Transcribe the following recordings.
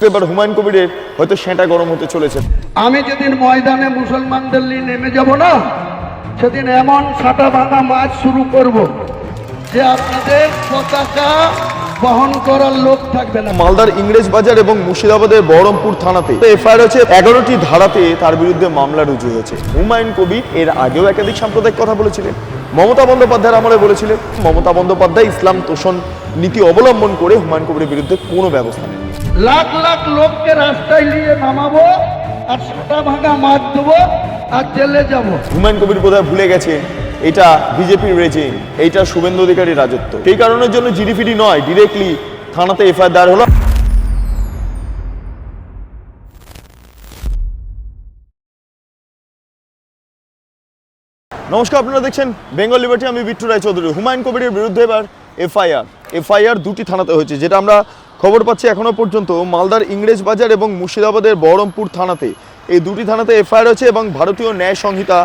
এবার হুমায়ুন কবিরের হয়তো সেটা গরম হতে চলেছে। আমি যেদিন ময়দানে মুসলমানদের নিয়ে নেমে যাব না, সেদিন এমন ছাটা ভাঙা মাছ শুরু করব যে আপনাদের পতাকা বহন করার লোক থাকবে না। মালদার ইংরেজ বাজার এবং মুর্শিদাবাদের বহরমপুর থানাতে এফআইআর হয়েছে, 11টি ধারাতে তার বিরুদ্ধে মামলা রুজু হয়েছে। হুমায়ুন কবির এর আগেও একাধিক সাম্প্রদায়িক কথা বলেছিলেন, মমতা বন্দ্যোপাধ্যায়ের আমলে বলেছিলেন। মমতা বন্দ্যোপাধ্যায় ইসলাম তোষণ নীতি অবলম্বন করে হুমায়ুন কবিরের বিরুদ্ধে কোনো ব্যবস্থা নেন। লাখ লাখ লোককে রাস্তায় নিয়ে নামাবো আর ছাটা ভাঙা মাছ দেবো আর জেলে যাব। হুমায়ুন কবির বোধহয় ভুলে গেছে এটা বিজেপির রেজিম, এইটা শুভেন্দু অধিকারীর রাজত্ব। সেই কারণের জন্য জিডিফিডি নয়, ডিরেক্টলি থানাতে এফআইআর দায়ের হলো। নমস্কার, আপনারা দেখছেন বেঙ্গল লিবার্টি, আমি বিট্টু রায়চৌধুরী। হুমায়ুন কবিরের বিরুদ্ধে এবার এফআইআর দুটি থানাতে হয়েছে, যেটা আমরা খবর পাচ্ছি এখনো পর্যন্ত মালদার ইংরেজ বাজার এবং মুর্শিদাবাদের বহরমপুর থানাতে। এই দুটি থানাতে এফআইআর হয়েছে এবং ভারতীয় ন্যায় সংহিতা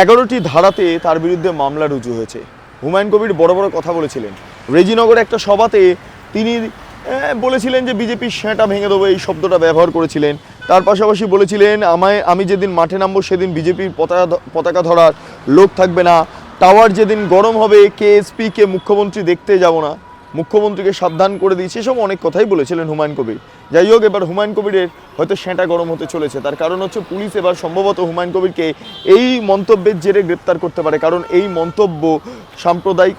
11টি ধারাতে তার বিরুদ্ধে মামলা রুজু হয়েছে। হুমায়ুন কবির বড় বড় কথা বলেছিলেন। রেজিনগরে একটা সভাতে তিনি বলেছিলেন যে বিজেপির সেঁটা ভেঙে দেবো, এই শব্দটা ব্যবহার করেছিলেন। তার পাশাপাশি বলেছিলেন আমি যেদিন মাঠে নামবো সেদিন বিজেপির পতাকা ধরার লোক থাকবে না। টাওয়ার যেদিন গরম হবে কেএসপিকে মুখ্যমন্ত্রী দেখতে যাব না, মুখ্যমন্ত্রীকে সাবধান করে দিয়েছে। এসব অনেক কথাই বলেছিলেন হুমায়ুন কবির। যাই হোক, এবার হুমায়ুন কবিরের হয়তো সেঁটা গরম হতে চলেছে। তার কারণ হচ্ছে পুলিশ এবার সম্ভবত হুমায়ুন কবিরকে এই মন্তব্যের জেরে গ্রেপ্তার করতে পারে, কারণ এই মন্তব্য সাম্প্রদায়িক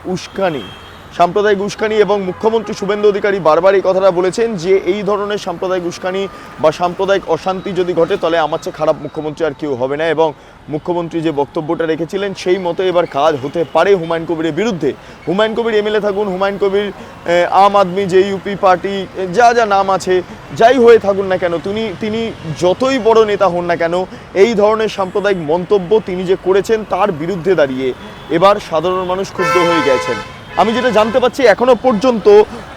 উস্কানি এবং মুখ্যমন্ত্রী শুভেন্দু অধিকারী বারবার এই কথাটা বলেছেন যে এই ধরনের সাম্প্রদায়িক উস্কানি বা সাম্প্রদায়িক অশান্তি যদি ঘটে তাহলে আমার চেয়ে খারাপ মুখ্যমন্ত্রী আর কেউ হবে না। এবং মুখ্যমন্ত্রী যে বক্তব্যটা রেখেছিলেন সেই মতো এবার কাজ হতে পারে হুমায়ুন কবিরের বিরুদ্ধে। হুমায়ুন কবির এমএলএ থাকুন, হুমায়ুন কবির আম আদমি, যে ইউপি পার্টি, যা নাম আছে, যাই হয়ে থাকুন না কেন, তিনি যতই বড় নেতা হন না কেন, এই ধরনের সাম্প্রদায়িক মন্তব্য তিনি যে করেছেন তার বিরুদ্ধে দাঁড়িয়ে এবার সাধারণ মানুষ ক্ষুব্ধ হয়ে গেছেন। আমি যেটা জানতে পাচ্ছি এখনো পর্যন্ত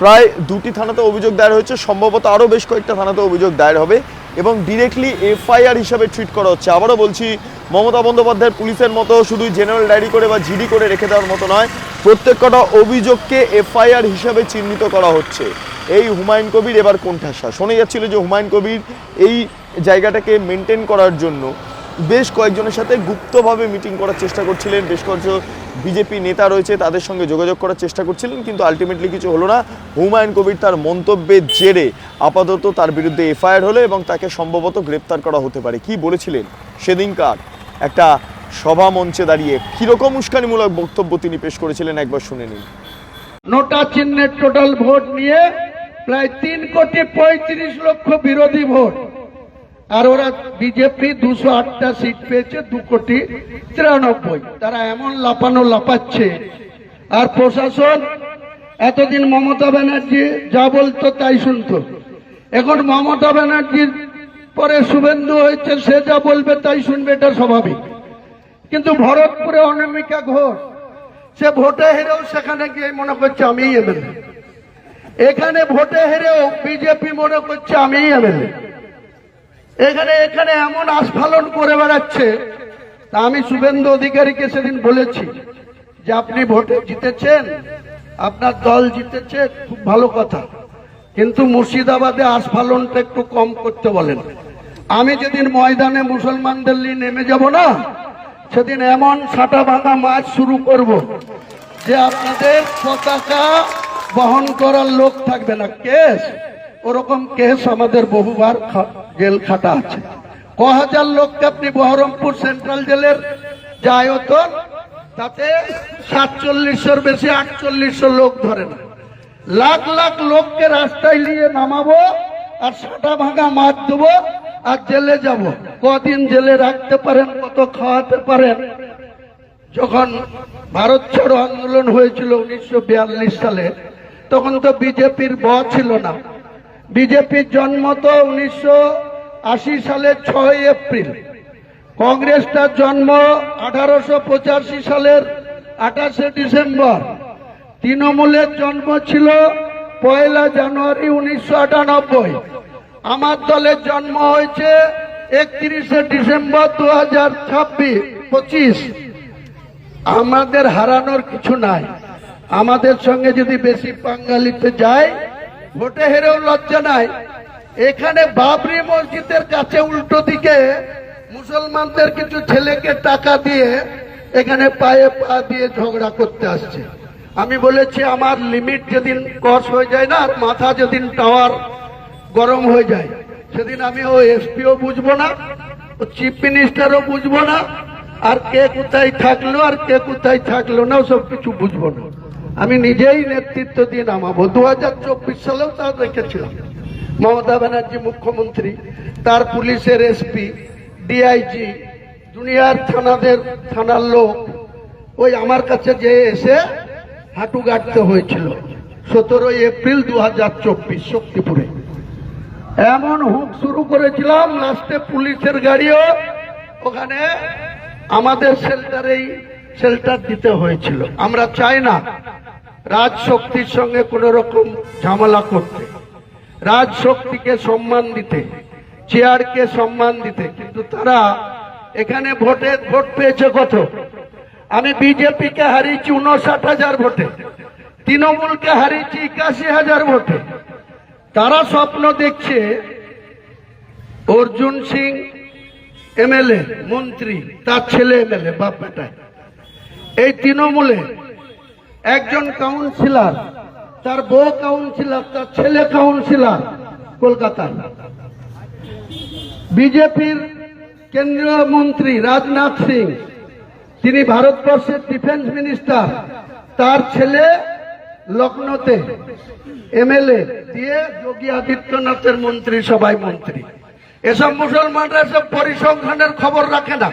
প্রায় দুটি থানাতে অভিযোগ দায়ের হয়েছে, সম্ভবত আরও বেশ কয়েকটা থানাতে অভিযোগ দায়ের হবে এবং ডিরেক্টলি এফআইআর হিসাবে ট্রিট করা হচ্ছে। আবারও বলছি, মমতা বন্দ্যোপাধ্যায়ের পুলিশের মতো শুধু জেনারেল ডায়েরি করে বা জিডি করে রেখে দেওয়ার মতো নয়, প্রত্যেকটা অভিযোগকে এফআইআর হিসাবে চিহ্নিত করা হচ্ছে। এই হুমায়ুন কবির এবার কোণঠাসা। শোনা যাচ্ছিল যে হুমায়ুন কবির এই জায়গাটাকে মেনটেন করার জন্য বেশ কয়েকজনের সাথে গুপ্তভাবে মিটিং করার চেষ্টা করছিলেন, বেশ কয়েকজন বিজেপি নেতা রয়েছে তাদের সঙ্গে যোগাযোগ করার চেষ্টা করছিলেন, কিন্তু আলটিমেটলি কিছু হলো না। হুমায়ুন কবির তার মন্তব্যের জেরে আপাতত তার বিরুদ্ধে এফআইআর হলো এবং তাকে সম্ভবত গ্রেপ্তার করা হতে পারে। কি বলেছিলেন সেদিনকার একটা সভা মঞ্চে দাঁড়িয়ে, কীরকম উস্কানিমূলক বক্তব্য তিনি পেশ করেছিলেন, একবার শুনে নিন। নোটা চিহ্নের টোটাল ভোট নিয়ে প্রায় 3,35,00,000 বিরোধী ভোট, আর ওরা বিজেপি 208টা সিট পেয়েছে, 2,93,00,000। তারা এমন লাপাচ্ছে। আর প্রশাসন এতদিন মমতা ব্যানার্জি যা বলতো তাই শুনতো, এখন মমতা ব্যানার্জির পরে শুভেন্দু হয়েছে, সে যা বলবে তাই শুনবে, এটা স্বাভাবিক। কিন্তু ভরতপুরে অনামিকা ঘোষ, সে ভোটে হেরেও সেখানে গিয়ে মনে করছে আমিই এমএলএ। এখানে ভোটে হেরেও বিজেপি মনে করছে আমিই এমএলএ। এখানে এমন আস্ফালন করে বেড়াচ্ছে। তা আমি শুভেন্দু অধিকারীকে সেদিন বলেছি যে আপনি ভোটে জিতেছেন, আপনার দল জিতেছে, খুব ভালো কথা, কিন্তু মুর্শিদাবাদে আস্ফালনটা একটু কম করতে বলেন। আমি যেদিন ময়দানে মুসলমানদের নিয়ে নেমে যাব না, সেদিন এমন ছাটা ভাঙা মাছ শুরু করব যে আপনাদের পতাকা বহন করার লোক থাকবে না। কেস, ওরকম কেস আমাদের বহুবার জেল খাটা আছে। হাজার লোককে আপনি বহরমপুর সেন্ট্রাল জেলের যে আয়তন, তাতে 4700-র বেশি 4800 লোক ধরে না। লাখ লাখ লোককে রাস্তায় নিয়ে নামাবো আর ছাটা ভাঙা মাছ দেবো আর জেলে যাব। কদিন জেলে রাখতে পারেন, কত খাওয়াতে পারেন। যখন ভারত ছাড়ো আন্দোলন হয়েছিল 1942 সালে, তখন তো বিজেপির ছিল না। বিজেপির জন্ম তো 1980 সালের 6 এপ্রিল, কংগ্রেসটার জন্ম 1885 সালের 28 ডিসেম্বর, তৃণমূলের জন্ম ছিল 1 জানুয়ারি 1998, আমার দলের জন্ম হয়েছে 31 ডিসেম্বর 2025। আমাদের হারানোর কিছু নাই। আমাদের সঙ্গে যদি বেশি বাঙালিতে যায়, ভোটে হেরেও লজ্জা নাই। এখানে বাবরি মসজিদের কাছে উল্টো দিকে মুসলমানদের কিছু ছেলেকে টাকা দিয়ে এখানে পায়ে পা দিয়ে ঝগড়া করতে আসছে। আমি বলেছি আমার লিমিট যেদিন ক্রস হয়ে যায় না, আর মাথা যেদিন টাওয়ার গরম হয়ে যায়, সেদিন আমি ও এসপিও বুঝবো না, ও চিফ মিনিস্টারও বুঝবো না, আর কে কোথায় থাকলো আর কে কোথায় থাকলো না সব কিছু বুঝবো না। আমি নিজেই নেতৃত্ব দিয়ে নামাবো। 2024 সালেও তা দেখেছিলাম। মমতা ব্যানার্জি মুখ্যমন্ত্রী, তার পুলিশের এসপি, ডিআইজি, দুনিয়ার থানার লোক ওই আমার কাছে যে এসে হাঁটু গাড়তে হয়েছিল 17 এপ্রিল 2024 শক্তিপুরে। এমন হুক শুরু করেছিলাম, লাস্টে পুলিশের গাড়িও ওখানে আমাদের শেল্টার দিতে হয়েছিল। আমরা চাই না রাজশক্তির সঙ্গে কোন রকম ঝামেলা করতে, রাজশক্তিকে সম্মান দিতে, চেয়ারকে সম্মান দিতে, কিন্তু তারা এখানে ভোট পেয়েছে কত? আমি বিজেপিকে হারিয়েছি 59,000 ভোটে, তৃণমূলকে হারিয়েছি 81,000 ভোটে। তারা স্বপ্ন দেখছে অর্জুন সিং এমএলএ মন্ত্রী, তার ছেলে এমএলএ, বাপ বেটায়। এই তৃণমূলে একজন কাউন্সিলর, তার বউ কাউন্সিলর, তার ছেলে কাউন্সিলর কলকাতায়। বিজেপির কেন্দ্রীয় মন্ত্রী রাজনাথ সিং, তিনি ভারতবর্ষের ডিফেন্স মিনিস্টার, তার ছেলে লখনৌতে এমএলএ দিয়ে যোগী আদিত্যনাথের মন্ত্রী, সবাই মন্ত্রী। এসব মুসলমানরা সব পরিসংখ্যানের খবর রাখে না।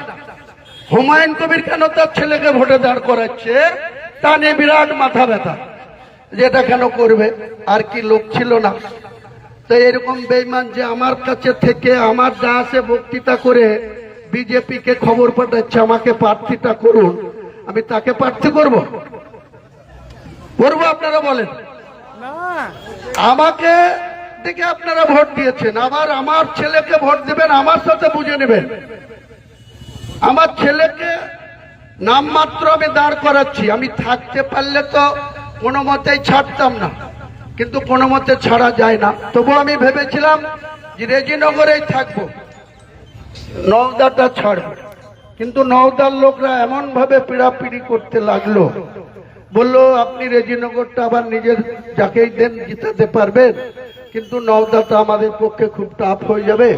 হুমায়ুন কবির কেন তার ছেলেকে ভোটে দাঁড় করাচ্ছে তা নিয়ে বিরাট মাথা ব্যথা, যেটা কেন করবে, আর কি লোক ছিল না। তো এরকম বেঈমান যে আমার কাছে থেকে আমার যা আছে বক্তৃতা করে বিজেপিকে খবর পাঠাচ্ছে আমাকে প্রার্থীটা করুন, আমি তাকে প্রার্থী করব? আপনারা বলেন? আমাকে দেখে আপনারা ভোট দিয়েছেন, আবার আমার ছেলেকে ভোট দিবেন, আমার সাথে বুঝে নেবেন। আমার ছেলেকে নামমাত্র আমি দাঁড় করাচ্ছি, আমি থাকতে পারলে তো কোনো মতেই ছাড়তাম না, কিন্তু কোনো মতে ছাড়া যায় না। তবু আমি ভেবেছিলাম যে রেজিনগরেই থাকবো, নওদাটা ছাড়বো। কিন্তু নওদার লোকরা এমন ভাবে পিড়াপিড়ি করতে লাগলো, বললো আপনি রেজিনগরটা আবার নিজের যাকেই দেন জিতাতে পারবেন, কিন্তু নওদাটা আমাদের পক্ষে খুব টাফ হয়ে যাবে,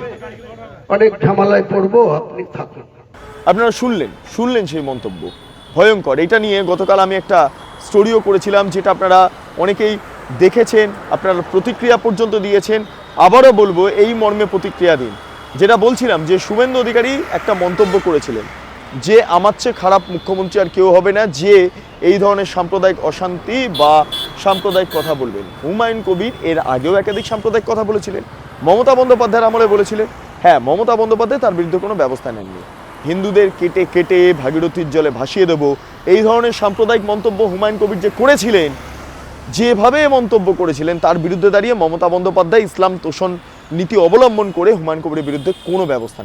অনেক ঝামেলায় পড়বো, আপনি থাকুন। আপনারা শুনলেন সেই মন্তব্য, ভয়ঙ্কর। এটা নিয়ে গতকাল আমি একটা স্টোরিও করেছিলাম, যেটা আপনারা অনেকেই দেখেছেন, আপনারা প্রতিক্রিয়া পর্যন্ত দিয়েছেন। আবারও বলবো, এই মর্মে প্রতিক্রিয়া দিন। যেটা বলছিলাম যে শুভেন্দু অধিকারী একটা মন্তব্য করেছিলেন যে আমার চেয়ে খারাপ মুখ্যমন্ত্রী আর কেউ হবে না যে এই ধরনের সাম্প্রদায়িক অশান্তি বা সাম্প্রদায়িক কথা বলবেন। হুমায়ুন কবির এর আগেও একাধিক সাম্প্রদায়িক কথা বলেছিলেন, মমতা বন্দ্যোপাধ্যায়ের আমলে বলেছিলেন। হ্যাঁ, মমতা বন্দ্যোপাধ্যায় তার বিরুদ্ধে কোনো ব্যবস্থা নেননি। হিন্দুদের কেটে কেটে ভাগীরথীর জলে ভাসিয়ে দেবো, এই ধরনের সাম্প্রদায়িক মন্তব্য হুমায়ুন কবির যে করেছিলেন, যেভাবে মন্তব্য করেছিলেন, তার বিরুদ্ধে দাঁড়িয়ে মমতা বন্দ্যোপাধ্যায় ইসলাম তোষণ নীতি অবলম্বন করে হুমায়ুন কবিরের বিরুদ্ধে কোনো ব্যবস্থা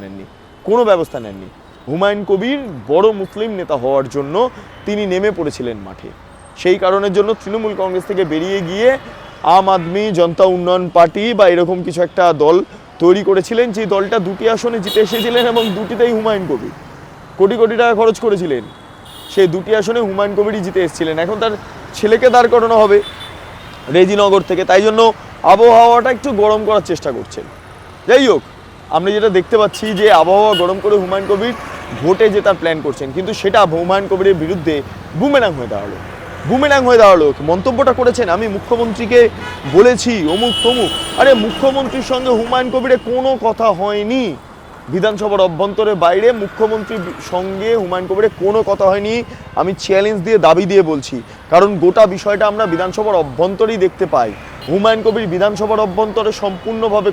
নেননি। হুমায়ুন কবির বড় মুসলিম নেতা হওয়ার জন্য তিনি নেমে পড়েছিলেন মাঠে। সেই কারণের জন্য তৃণমূল কংগ্রেস থেকে বেরিয়ে গিয়ে আম আদমি জনতা উন্নয়ন পার্টি বা এরকম কিছু একটা দল তৈরি করেছিলেন, যে দলটা 2টি আসনে জিতে এসেছিলেন এবং 2টিতেই হুমায়ুন কবির কোটি কোটি টাকা খরচ করেছিলেন। সেই 2টি আসনে হুমায়ুন কবিরই জিতে এসেছিলেন। এখন তার ছেলেকে দাঁড় করানো হবে রেজিনগর থেকে, তাই জন্য আবহাওয়াটা একটু গরম করার চেষ্টা করছেন। যাই হোক, আমরা যেটা দেখতে পাচ্ছি যে আবহাওয়া গরম করে হুমায়ুন কবির ভোটে জেতার প্ল্যান করছেন, কিন্তু সেটা হুমায়ুন কবিরের বিরুদ্ধে বুমেরাং হয়ে দাঁড়ালো। মন্তব্যটা করেছেন, আমি মুখ্যমন্ত্রীকে বলেছি অমুক তমুক। আরে মুখ্যমন্ত্রীর সঙ্গে হুমায়ুন কবিরের কোনো কথা হয়নি। বিধানসভার অভ্যন্তরে বাইরে মুখ্যমন্ত্রীর সঙ্গে হুমায়ুন কবিরের কোনো কথা হয়নি। আমি চ্যালেঞ্জ দিয়ে দাবি দিয়ে বলছি, কারণ গোটা বিষয়টা আমরা বিধানসভার অভ্যন্তরেই দেখতে পাই। হুমায়ুন কবির বিধানসভার অভ্যন্তরে সম্পূর্ণভাবে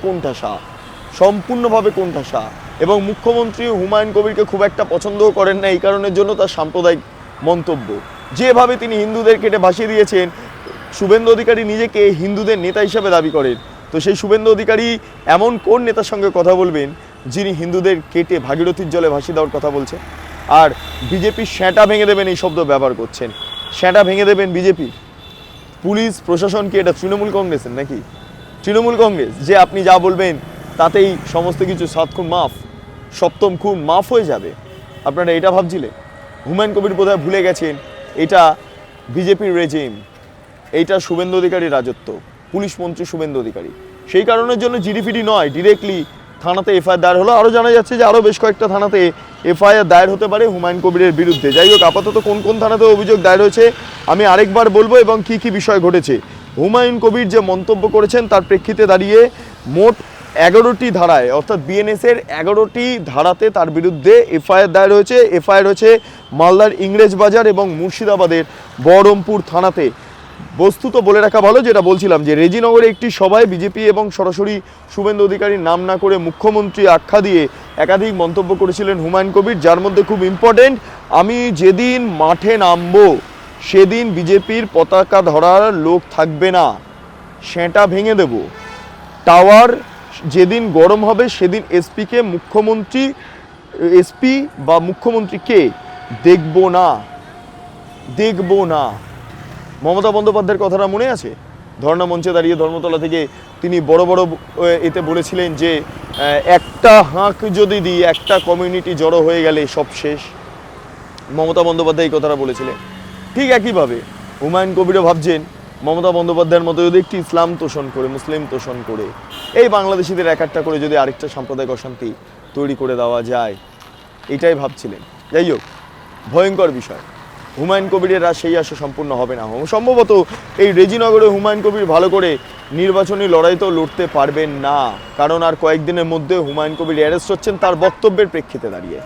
কোণঠাসা, এবং মুখ্যমন্ত্রী হুমায়ুন কবিরকে খুব একটা পছন্দও করেন না। এই কারণের জন্য তার সাম্প্রদায়িক মন্তব্য, যেভাবে তিনি হিন্দুদের কেটে ভাসিয়ে দিয়েছেন। শুভেন্দু অধিকারী নিজেকে হিন্দুদের নেতা হিসেবে দাবি করেন, তো সেই শুভেন্দু অধিকারী এমন কোন নেতার সঙ্গে কথা বলবেন যিনি হিন্দুদের কেটে ভাগীরথীর জলে ভাসিয়ে দেওয়ার কথা বলছেন? আর বিজেপির শ্যাঁটা ভেঙে দেবেন এই শব্দ ব্যবহার করছেন, শ্যাঁটা ভেঙে দেবেন বিজেপির। পুলিশ প্রশাসন কি এটা তৃণমূল কংগ্রেসের নাকি? তৃণমূল কংগ্রেস যে আপনি যা বলবেন তাতেই সমস্ত কিছু 7 খুন মাফ, 7ম খুন মাফ হয়ে যাবে, আপনারা এটা ভাবছিলেন? হুমায়ুন কবির বোধহয় ভুলে গেছেন এটা বিজেপির রেজিম, এইটা শুভেন্দু অধিকারীর রাজত্ব, পুলিশ মন্ত্রী শুভেন্দু অধিকারী। সেই কারণের জন্য জিডিপিডি নয়, ডিরেক্টলি থানাতে এফআইআর দায়ের হলো। আরও জানা যাচ্ছে যে আরও বেশ কয়েকটা থানাতে এফআইআর দায়ের হতে পারে হুমায়ুন কবিরের বিরুদ্ধে। যাই হোক, আপাতত কোন কোন থানাতে অভিযোগ দায়ের হয়েছে আমি আরেকবার বলবো এবং কি কি বিষয় ঘটেছে। হুমায়ুন কবির যে মন্তব্য করেছেন তার প্রেক্ষিতে দাঁড়িয়ে মোট 11টি ধারায়, অর্থাৎ বিএনএসের 11টি ধারাতে তার বিরুদ্ধে এফআইআর দায়ের হয়েছে। এফআইআর হয়েছে মালদার ইংরেজবাজার এবং মুর্শিদাবাদের বহরমপুর থানাতে। বস্তুত বলে রাখা ভালো, যেটা বলছিলাম যে রেজিনগরে একটি সভায় বিজেপি এবং সরাসরি শুভেন্দু অধিকারীর নাম না করে মুখ্যমন্ত্রী আখ্যা দিয়ে একাধিক মন্তব্য করেছিলেন হুমায়ুন কবির, যার মধ্যে খুব ইম্পর্টেন্ট, আমি যেদিন মাঠে নামবো সেদিন বিজেপির পতাকা ধরার লোক থাকবে না, সেটা ভেঙে দেব। টাওয়ার যেদিন গরম হবে সেদিন এসপি বা মুখ্যমন্ত্রীকে দেখব না। মমতা বন্দ্যোপাধ্যায়ের কথাটা মনে আছে? ধর্ণা মঞ্চে দাঁড়িয়ে ধর্মতলা থেকে তিনি বড় এতে বলেছিলেন যে একটা হাঁক যদি দিই, একটা কমিউনিটি জড়ো হয়ে গেলে সব শেষ। মমতা বন্দ্যোপাধ্যায় এই কথাটা বলেছিলেন। ঠিক একইভাবে হুমায়ুন কবিরও ভাবছেন মমতা বন্দ্যোপাধ্যায়ের মতো যদি একটি ইসলাম তোষণ করে, মুসলিম তোষণ করে, এই বাংলাদেশিদের এক একটা করে যদি আরেকটা সাম্প্রদায়িক অশান্তি তৈরি করে দেওয়া যায়, এটাই ভাবছিলেন। যাই হোক, ভয়ঙ্কর বিষয়। হুমায়ুন কবিরের আর সেই আশা সম্পূর্ণ হবে না। সম্ভবত এই রেজিনগরে হুমায়ুন কবির ভালো করে নির্বাচনী লড়াই তো লড়তে পারবেন না, কারণ আর কয়েকদিনের মধ্যে হুমায়ুন কবির অ্যারেস্ট হচ্ছেন তার বক্তব্যের প্রেক্ষিতে দাঁড়িয়ে।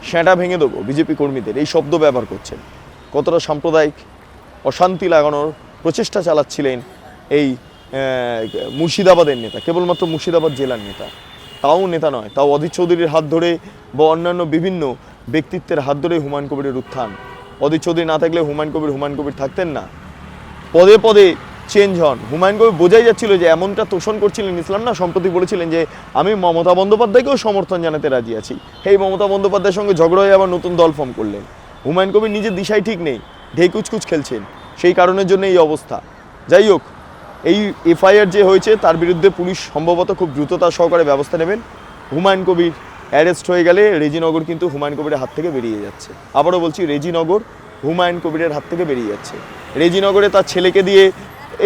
সেটা ভেঙে দেবো বিজেপি কর্মীদের, এই শব্দ ব্যবহার করছেন। কতটা সাম্প্রদায়িক অশান্তি লাগানোর প্রচেষ্টা চালাচ্ছিলেন এই মুর্শিদাবাদের নেতা, কেবলমাত্র মুর্শিদাবাদ জেলার নেতা, তাও নেতা নয়, তাও অধীর চৌধুরীর হাত ধরে বা অন্যান্য বিভিন্ন ব্যক্তিত্বের হাত ধরে হুমায়ুন কবিরের উত্থান। অধীর চৌধুরী না থাকলে হুমায়ুন কবির থাকতেন না। পদে পদে চেঞ্জ হন। হুমায়ুন কবির বোঝাই যাচ্ছিল যে এমনটা তোষণ করছিলেন ইসলাম না, সম্প্রতি বলেছিলেন যে আমি মমতা বন্দ্যোপাধ্যায়কেও সমর্থন জানাতে রাজি আছি। এই মমতা বন্দ্যোপাধ্যায়ের সঙ্গে ঝগড়া হয়ে আবার নতুন দল ফর্ম করলেন। হুমায়ুন কবির নিজের দিশাই ঠিক নেই, ঢেকুচকুচ খেলছেন, সেই কারণের জন্য এই অবস্থা। যাই হোক, এই এফআইআর যে হয়েছে তার বিরুদ্ধে পুলিশ সম্ভবত খুব দ্রুততা সহকারে ব্যবস্থা নেবেন। হুমায়ুন কবির অ্যারেস্ট হয়ে গেলে রেজিনগর কিন্তু হুমায়ুন কবিরের হাত থেকে বেরিয়ে যাচ্ছে। আবারও বলছি, রেজিনগর হুমায়ুন কবিরের হাত থেকে বেরিয়ে যাচ্ছে। রেজিনগরে তার ছেলেকে দিয়ে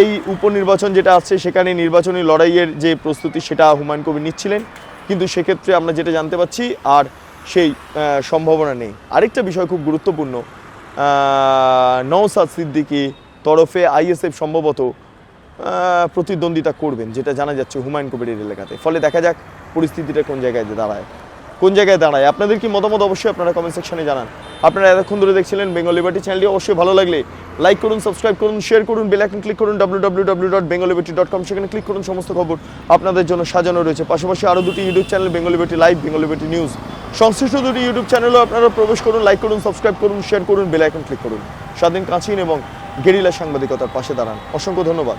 এই উপনির্বাচন যেটা আছে সেখানে নির্বাচনী লড়াইয়ের যে প্রস্তুতি সেটা হুমায়ুন কবির নিচ্ছিলেন, কিন্তু সেক্ষেত্রে আমরা যেটা জানতে পাচ্ছি আর সেই সম্ভাবনা নেই। আরেকটা বিষয় খুব গুরুত্বপূর্ণ, নওশাদ সিদ্দিকী তরফে আইএসএফ সম্ভবত প্রতিদ্বন্দ্বিতা করবেন, যেটা জানা যাচ্ছে হুমায়ুন কবিরের এলাকাতে। ফলে দেখা যাক পরিস্থিতিটা কোন জায়গায় দাঁড়ায়। আপনাদের কি মতামত অবশ্যই আপনারা কমেন্ট সেকশনে জানান। আপনারা এতক্ষণ ধরে দেখছিলেন বেঙ্গল লিবার্টি চ্যানেলটি। অবশ্যই ভালো লাগলে লাইক করুন, সাবস্ক্রাইব করুন, শেয়ার করুন, বেল আইকন ক্লিক করুন www.bengalliberty.com, সেখানে ক্লিক করুন। সমস্ত খবর আপনাদের জন্য সাজানো রয়েছে। পাশাপাশি আরও দুটি YouTube channel, Bengal liberty live, Bengal liberty news, সংশ্লিষ্ট দুটি ইউটিউব চ্যানেলও আপনারা প্রবেশ করুন, লাইক করুন, সাবস্ক্রাইব করুন, শেয়ার করুন, বেল আইকন ক্লিক করুন। স্বাধীন, কাঁচিন এবং গেরিলা সাংবাদিকতার পাশে দাঁড়ান। অসংখ্য ধন্যবাদ।